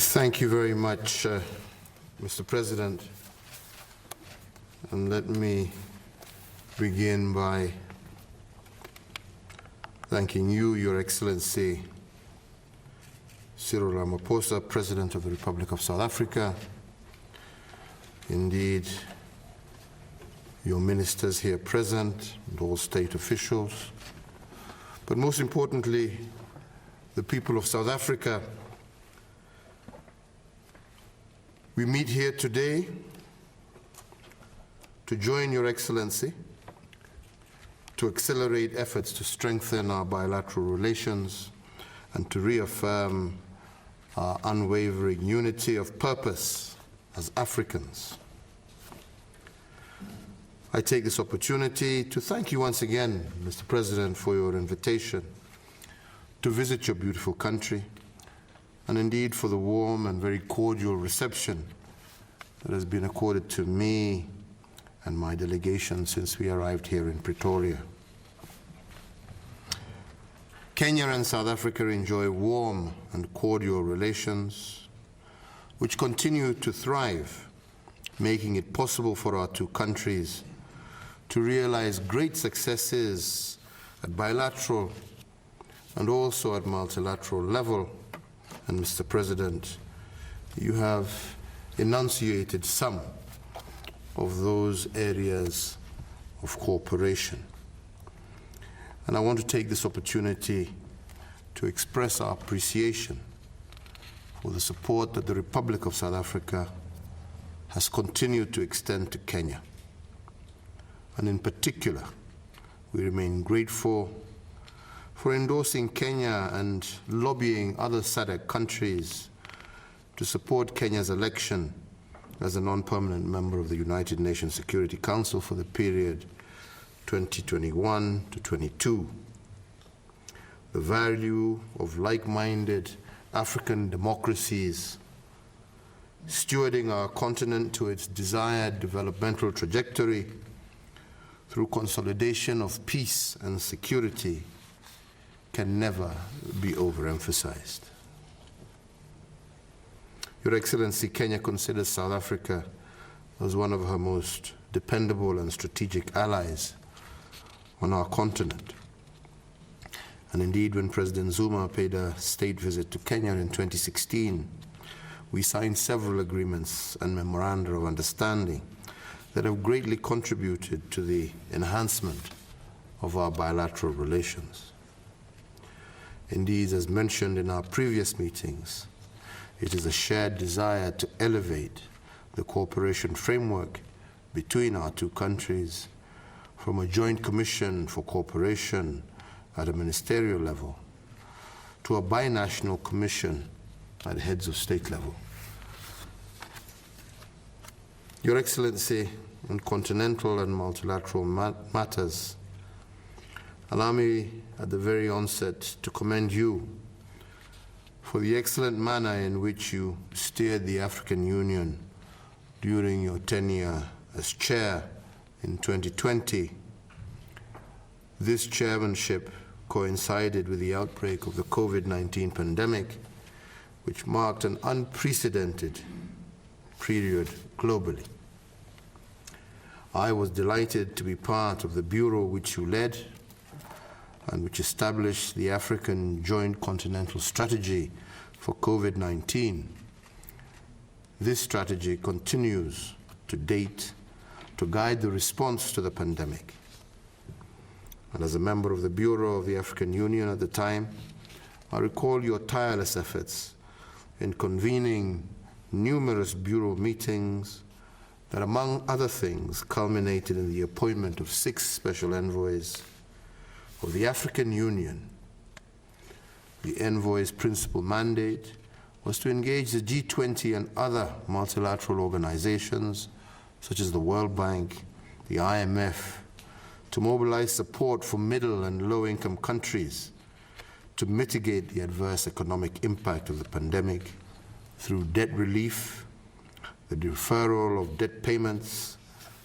Thank you very much, Mr. President. And let me begin by thanking you, Your Excellency Cyril Ramaphos, President of the Republic of South Africa, indeed your ministers here present and all state officials, but most importantly, the people of South Africa. We meet here today to join Your Excellency to accelerate efforts to strengthen our bilateral relations and to reaffirm our unwavering unity of purpose as Africans. I take this opportunity to thank you once again, Mr. President, for your invitation to visit your beautiful country, and indeed for the warm and very cordial reception that has been accorded to me and my delegation since we arrived here in Pretoria. Kenya and South Africa enjoy warm and cordial relations, which continue to thrive, making it possible for our two countries to realize great successes at bilateral and also at multilateral level. And Mr. President, you have enunciated some of those areas of cooperation. And I want to take this opportunity to express our appreciation for the support that the Republic of South Africa has continued to extend to Kenya. And in particular, we remain grateful for endorsing Kenya and lobbying other SADC countries to support Kenya's election as a non-permanent member of the United Nations Security Council for the period 2021 to 22. The value of like-minded African democracies stewarding our continent to its desired developmental trajectory through consolidation of peace and security can never be overemphasized. Your Excellency, Kenya considers South Africa as one of her most dependable and strategic allies on our continent. And indeed, when President Zuma paid a state visit to Kenya in 2016, we signed several agreements and memoranda of understanding that have greatly contributed to the enhancement of our bilateral relations. Indeed, as mentioned in our previous meetings, it is a shared desire to elevate the cooperation framework between our two countries from a joint commission for cooperation at a ministerial level to a binational commission at heads of state level. Your Excellency, on continental and multilateral matters, allow me at the very onset to commend you for the excellent manner in which you steered the African Union during your tenure as chair in 2020. This chairmanship coincided with the outbreak of the COVID-19 pandemic, which marked an unprecedented period globally. I was delighted to be part of the bureau which you led and which established the African Joint Continental Strategy for COVID-19. This strategy continues to date to guide the response to the pandemic. And as a member of the Bureau of the African Union at the time, I recall your tireless efforts in convening numerous Bureau meetings that, among other things, culminated in the appointment of 6 special envoys of the African Union. The envoy's principal mandate was to engage the G20 and other multilateral organizations, such as the World Bank, the IMF, to mobilize support for middle and low-income countries to mitigate the adverse economic impact of the pandemic through debt relief, the deferral of debt payments,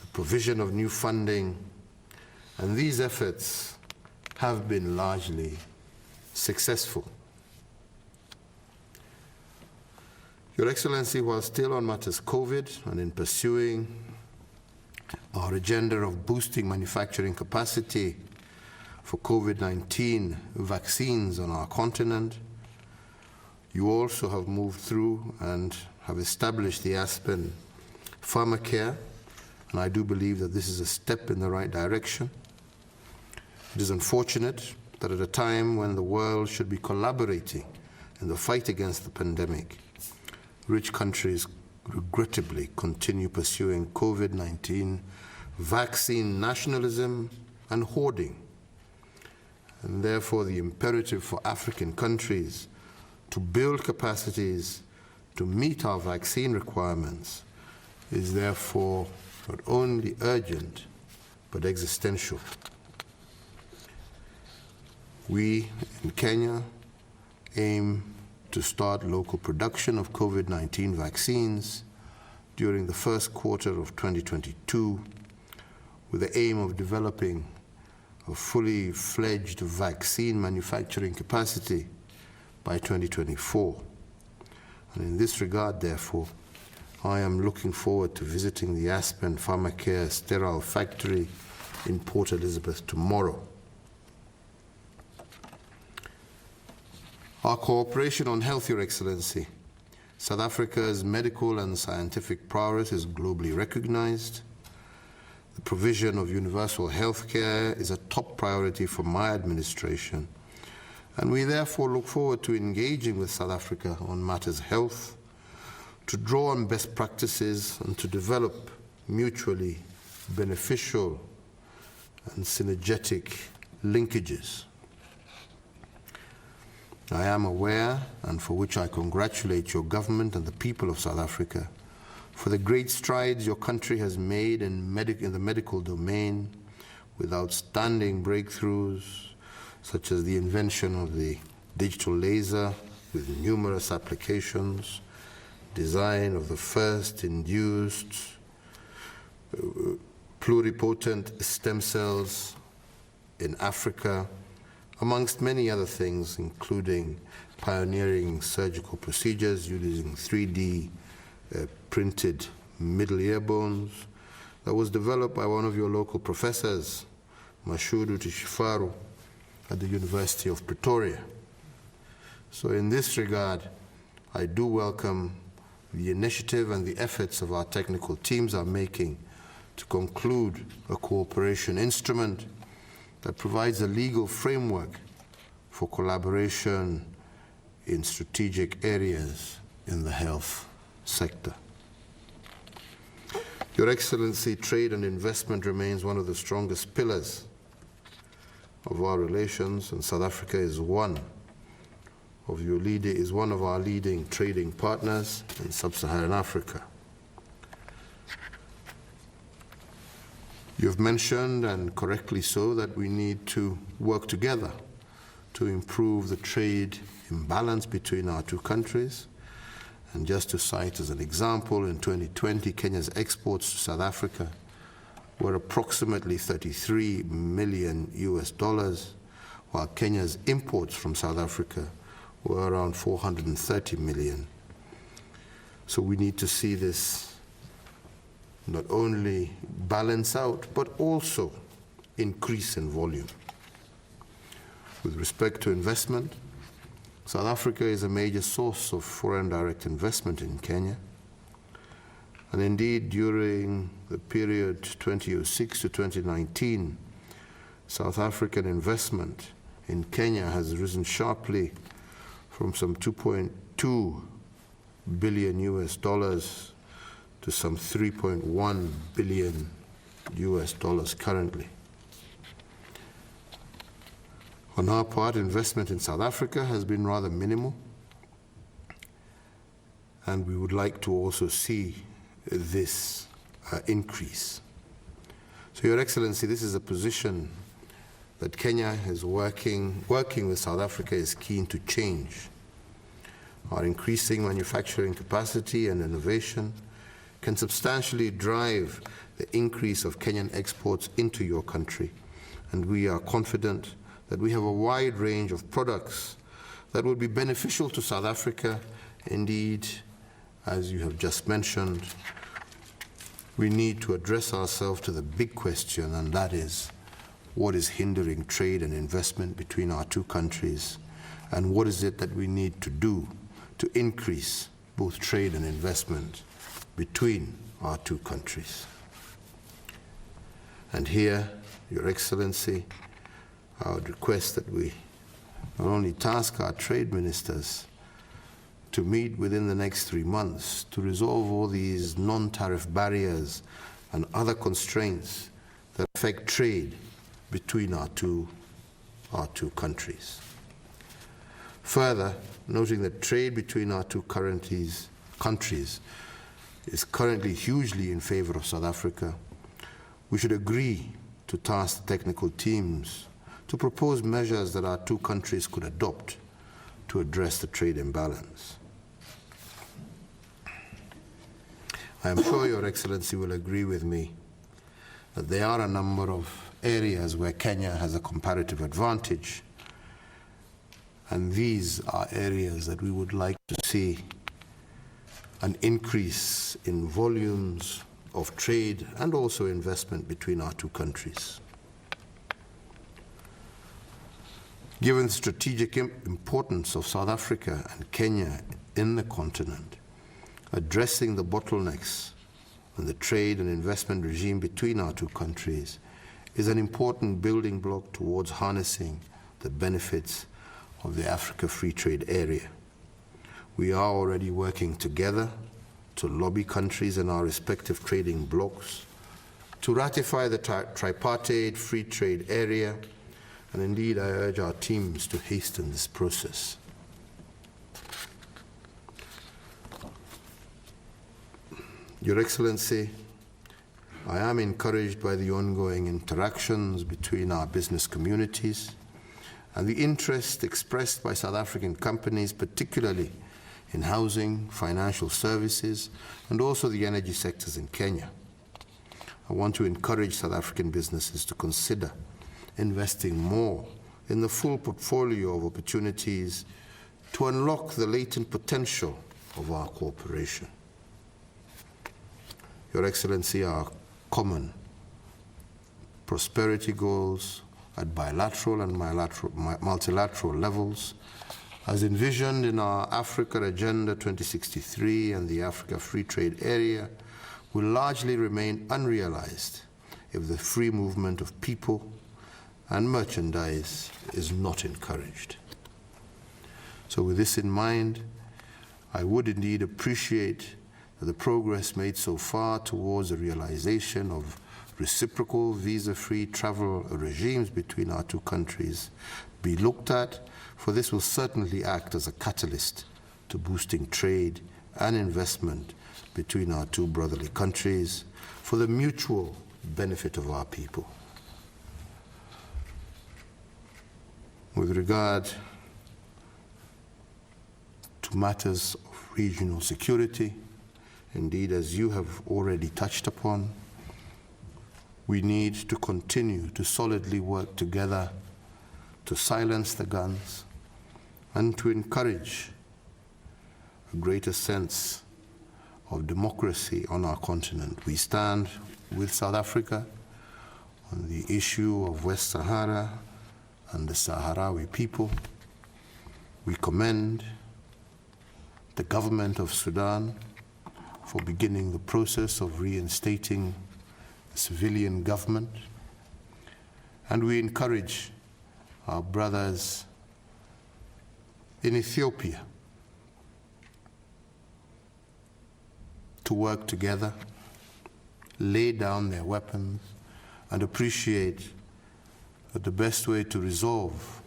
the provision of new funding, and these efforts have been largely successful. Your Excellency, while still on matters COVID and in pursuing our agenda of boosting manufacturing capacity for COVID-19 vaccines on our continent, you also have moved through and have established the Aspen Pharmacare, and I do believe that this is a step in the right direction. It is unfortunate that at a time when the world should be collaborating in the fight against the pandemic, rich countries regrettably continue pursuing COVID-19 vaccine nationalism and hoarding. And therefore, the imperative for African countries to build capacities to meet our vaccine requirements is therefore not only urgent, but existential. We in Kenya aim to start local production of COVID-19 vaccines during the first quarter of 2022, with the aim of developing a fully fledged vaccine manufacturing capacity by 2024. And in this regard, therefore, I am looking forward to visiting the Aspen Pharmacare sterile factory in Port Elizabeth tomorrow. Our cooperation on health, Your Excellency. South Africa's medical and scientific prowess is globally recognized. The provision of universal health care is a top priority for my administration, and we therefore look forward to engaging with South Africa on matters health, to draw on best practices and to develop mutually beneficial and synergetic linkages. I am aware, and for which I congratulate your government and the people of South Africa, for the great strides your country has made in the medical domain, with outstanding breakthroughs such as the invention of the digital laser with numerous applications, design of the first induced pluripotent stem cells in Africa, amongst many other things, including pioneering surgical procedures using 3D printed middle ear bones that was developed by one of your local professors, Mashudu Tishifaru, at the University of Pretoria. So in this regard, I do welcome the initiative and the efforts of our technical teams are making to conclude a cooperation instrument that provides a legal framework for collaboration in strategic areas in the health sector. Your Excellency, trade and investment remains one of the strongest pillars of our relations, and South Africa is one of our leading trading partners in sub-Saharan Africa. You've mentioned, and correctly so, that we need to work together to improve the trade imbalance between our two countries. And just to cite as an example, in 2020, Kenya's exports to South Africa were approximately $33 million, while Kenya's imports from South Africa were around 430 million. So we need to see this not only balance out, but also increase in volume. With respect to investment, South Africa is a major source of foreign direct investment in Kenya. And indeed, during the period 2006 to 2019, South African investment in Kenya has risen sharply from some $2.2 billion to some $3.1 billion currently. On our part, investment in South Africa has been rather minimal, and we would like to also see this increase. So, Your Excellency, this is a position that Kenya is working with South Africa is keen to change. Our increasing manufacturing capacity and innovation can substantially drive the increase of Kenyan exports into your country, and we are confident that we have a wide range of products that will be beneficial to South Africa, indeed as you have just mentioned, we need to address ourselves to the big question, and that is, what is hindering trade and investment between our two countries, and what is it that we need to do to increase both trade and investment between our two countries. And here, Your Excellency, I would request that we not only task our trade ministers to meet within the next 3 months to resolve all these non-tariff barriers and other constraints that affect trade between our two countries. Further, noting that trade between our two countries is currently hugely in favor of South Africa, we should agree to task the technical teams to propose measures that our two countries could adopt to address the trade imbalance. I am sure Your Excellency will agree with me that there are a number of areas where Kenya has a comparative advantage, and these are areas that we would like to see an increase in volumes of trade and also investment between our two countries. Given the strategic importance of South Africa and Kenya in the continent, addressing the bottlenecks in the trade and investment regime between our two countries is an important building block towards harnessing the benefits of the Africa Free Trade Area. We are already working together to lobby countries in our respective trading blocs to ratify the tripartite free trade area, and indeed I urge our teams to hasten this process. Your Excellency, I am encouraged by the ongoing interactions between our business communities and the interest expressed by South African companies, particularly in housing, financial services, and also the energy sectors in Kenya. I want to encourage South African businesses to consider investing more in the full portfolio of opportunities to unlock the latent potential of our cooperation. Your Excellency, our common prosperity goals at bilateral and multilateral levels, as envisioned in our Africa Agenda 2063 and the Africa Free Trade Area, will largely remain unrealized if the free movement of people and merchandise is not encouraged. So with this in mind, I would indeed appreciate the progress made so far towards the realization of reciprocal visa-free travel regimes between our two countries be looked at, for this will certainly act as a catalyst to boosting trade and investment between our two brotherly countries for the mutual benefit of our people. With regard to matters of regional security, indeed, as you have already touched upon, we need to continue to solidly work together to silence the guns and to encourage a greater sense of democracy on our continent. We stand with South Africa on the issue of West Sahara and the Sahrawi people. We commend the government of Sudan for beginning the process of reinstating the civilian government, and we encourage our brothers in Ethiopia to work together, lay down their weapons, and appreciate that the best way to resolve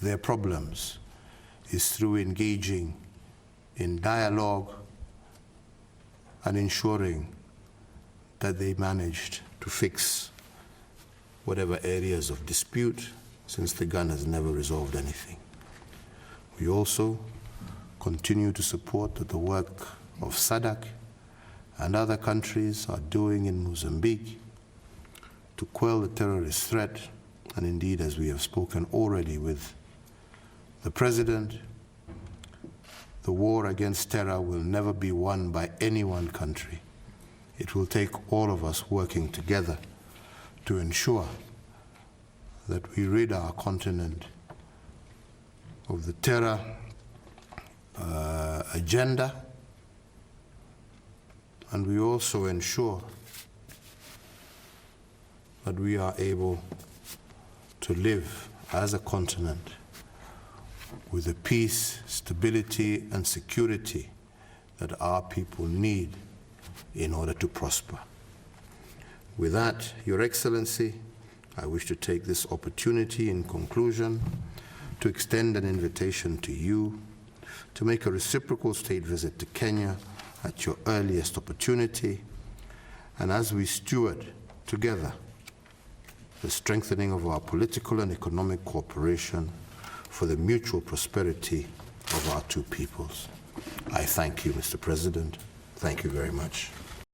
their problems is through engaging in dialogue and ensuring that they managed to fix whatever areas of dispute, since the gun has never resolved anything. We also continue to support the work of SADC and other countries are doing in Mozambique to quell the terrorist threat, and indeed, as we have spoken already with the President, The war against terror will never be won by any one country. It will take all of us working together to ensure that we rid our continent of the terror agenda, and we also ensure that we are able to live as a continent with the peace, stability, and security that our people need in order to prosper. With that, Your Excellency, I wish to take this opportunity in conclusion to extend an invitation to you to make a reciprocal state visit to Kenya at your earliest opportunity, and as we steward together the strengthening of our political and economic cooperation for the mutual prosperity of our two peoples. I thank you, Mr. President. Thank you very much.